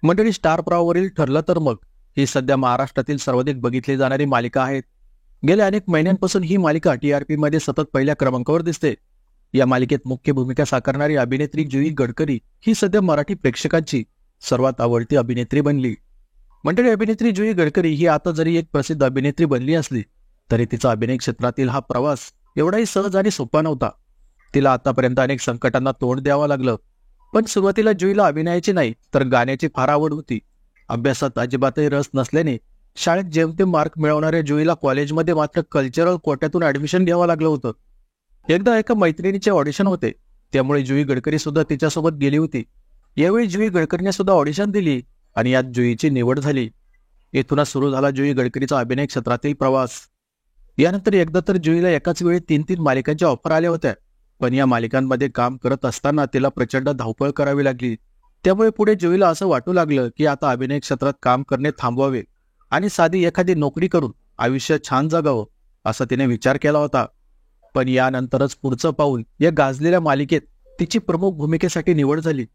मंडळी, स्टार प्रवाहावरील ठरलं तर मग ही सध्या महाराष्ट्रातील सर्वाधिक बघितली जाणारी मालिका आहे. गेल्या अनेक महिन्यांपासून ही मालिका टीआरपी मध्ये सतत पहिल्या क्रमांकावर दिसते. या मालिकेत मुख्य भूमिका साकारणारी अभिनेत्री जुई गडकरी ही सध्या मराठी प्रेक्षकांची सर्वात आवडती अभिनेत्री बनली. मंडळी, अभिनेत्री जुई गडकरी ही आता जरी एक प्रसिद्ध अभिनेत्री बनली असली तरी तिचा अभिनय क्षेत्रातील हा प्रवास एवढाही सहज आणि सोपा नव्हता. तिला आतापर्यंत अनेक संकटांना तोंड द्यावं लागलं. पण सुरुवातीला जुईला अभिनयाची नाही तर गाण्याची फार आवड होती. अभ्यासात अजिबातही रस नसल्याने शाळेत जेमतेम मार्क मिळवणाऱ्या जुईला कॉलेजमध्ये मात्र कल्चरल कोट्यातून ऍडमिशन घ्यावं लागलं होतं. एकदा एका मैत्रिणीचे ऑडिशन होते, त्यामुळे जुई गडकरी सुद्धा तिच्यासोबत गेली होती. यावेळी जुई गडकरीने सुद्धा ऑडिशन दिली आणि यात जुईची निवड झाली. येथूनच सुरू झाला जुई गडकरीचा अभिनय क्षेत्रातील प्रवास. यानंतर एकदा तर जुईला एकाच वेळी 3-3 मालिकांच्या ऑफर आल्या होत्या. पण या मालिकांमध्ये काम करत असताना तिला प्रचंड धावपळ करावी लागली. त्यामुळे पुढे जुईला असं वाटू लागलं की आता अभिनय क्षेत्रात काम करणे थांबवावे आणि साधी एखादी नोकरी करून आयुष्य छान जगावं असा तिने विचार केला होता. पण यानंतरच पुढचं पाऊल या गाजलेल्या मालिकेत तिची प्रमुख भूमिकेसाठी निवड झाली.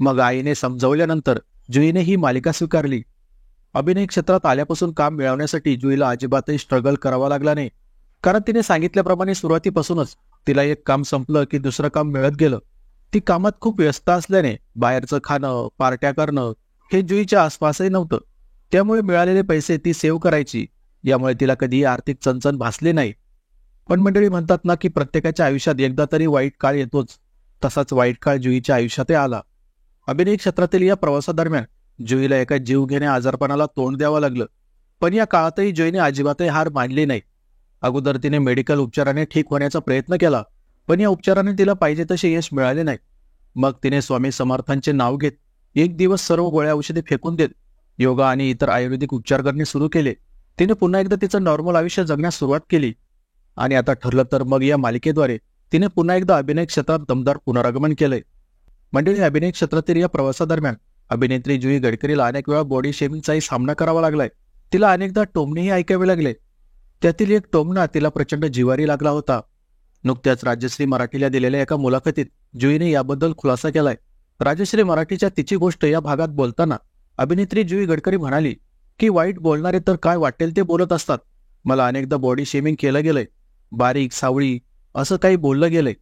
मग आईने समजावल्यानंतर जुईने ही मालिका स्वीकारली. अभिनय क्षेत्रात आल्यापासून काम मिळवण्यासाठी जुईला अजिबातही स्ट्रगल करावा लागला नाही. कारण तिने सांगितल्याप्रमाणे सुरुवातीपासूनच तिला एक काम संपलं की दुसरं काम मिळत गेलं. ती कामात खूप व्यस्त असल्याने बाहेरचं खाणं, पार्ट्या करणं हे जुईच्या आसपासही नव्हतं. त्यामुळे मिळालेले पैसे ती सेव्ह करायची. यामुळे तिला कधीही आर्थिक चणचण भासली नाही. पण मंडळी, म्हणतात ना की प्रत्येकाच्या आयुष्यात एकदा तरी वाईट काळ येतोच. तसाच वाईट काळ जुईच्या आयुष्यातही आला. अभिनय क्षेत्रातील या प्रवासादरम्यान जुईला एका जीवघेण्या आजारपणाला तोंड द्यावं लागलं. पण या काळातही जुईने अजिबातही हार मानली नाही. अगोदर तिने मेडिकल उपचाराने ठीक होण्याचा प्रयत्न केला, पण या उपचाराने तिला पाहिजे तसे यश मिळाले नाही. मग तिने स्वामी समर्थांचे नाव घेत एक दिवस सर्व गोळ्या औषधे फेकून देत योगा आणि इतर आयुर्वेदिक उपचार करणे सुरू केले. तिने पुन्हा एकदा तिचं नॉर्मल आयुष्य जगण्यास सुरुवात केली. आणि आता ठरलं तर मग या मालिकेद्वारे तिने पुन्हा एकदा अभिनय क्षेत्रात दमदार पुनरागमन केलंय. मंडळी, अभिनय क्षेत्रातील या प्रवासादरम्यान अभिनेत्री जुई गडकरीला अनेक वेळा बॉडी शेमिंगचाही सामना करावा लागलाय. तिला अनेकदा टोमणेही ऐकावे लागले. त्यातील एक टोमणा तिला प्रचंड जिवारी लागला होता. नुकत्याच राजश्री मराठीला दिलेल्या एका मुलाखतीत जुईने याबद्दल खुलासा केलाय. राजश्री मराठीच्या तिची गोष्ट या भागात बोलताना अभिनेत्री जुई गडकरी म्हणाली की वाईट बोलणारे तर काय वाटेल ते बोलत असतात. मला अनेकदा बॉडी शेमिंग केलं गेलंय, बारीक सावळी असं काही बोललं गेलंय.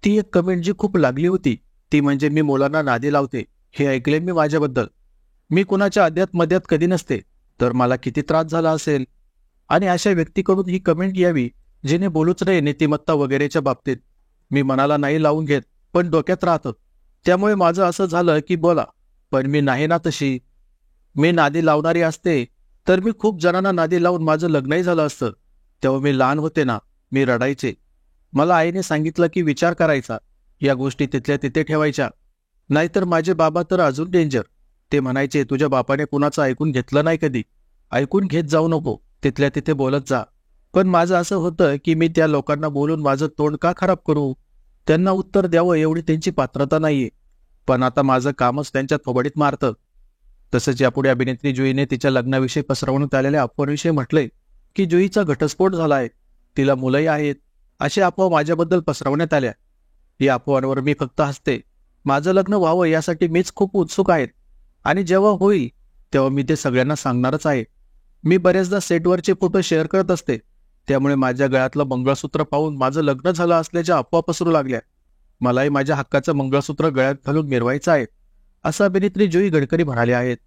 ती एक कमेंट जी खूप लागली होती ती म्हणजे मी मुलांना नादी लावते हे ऐकले मी माझ्याबद्दल. मी कुणाच्या अध्यात मध्यात कधी नसते, तर मला किती त्रास झाला असेल. आणि अशा व्यक्तीकडून ही कमेंट यावी जिने बोलूच नाही नीतिमत्ता वगैरेच्या बाबतीत. मी मनाला नाही लावून घेत पण डोक्यात राहतं. त्यामुळे माझं असं झालं की बोला, पण मी नाही ना तशी. मी नादी लावणारी असते तर मी खूप जणांना नादी लावून माझं लग्नही झालं असतं. तेव्हा मी लहान होते ना, मी रडायचे. मला आईने सांगितलं की विचार करायचा, या गोष्टी तिथल्या तिथे ठेवायच्या. नाहीतर माझे बाबा तर अजून डेंजर. ते म्हणायचे तुझ्या बापाने कुणाचं ऐकून घेतलं नाही कधी, ऐकून घेत जाऊ नको, तिथल्या तिथे बोलत जा. पण माझं असं होतं की मी त्या लोकांना बोलून माझं तोंड का खराब करू. त्यांना उत्तर द्यावं एवढी त्यांची पात्रता नाहीये. पण आता माझं कामच त्यांच्या थोबडीत मारतं. तसंच यापुढे अभिनेत्री जुईने तिच्या लग्नाविषयी पसरवण्यात आलेल्या अफवांविषयी म्हटलंय की जुईचा घटस्फोट झालाय, तिला मुलंही आहेत, अशा अफवा माझ्याबद्दल पसरवण्यात आल्या. या अफवांवर मी फक्त हसते. माझं लग्न व्हावं यासाठी मीच खूप उत्सुक आहे आणि जेव्हा होईल तेव्हा मी ते सगळ्यांना सांगणारच आहे. मी बरेचदा सेटवरचे फोटो शेअर करत असते, त्यामुळे माझ्या गळ्यातलं मंगळसूत्र पाहून माझं लग्न झालं असल्याच्या अफवा पसरू लागल्या. मलाही माझ्या हक्काचं मंगळसूत्र गळ्यात घालून मिरवायचं आहे, असं अभिनेत्री जुई गडकरी म्हणाले आहेत.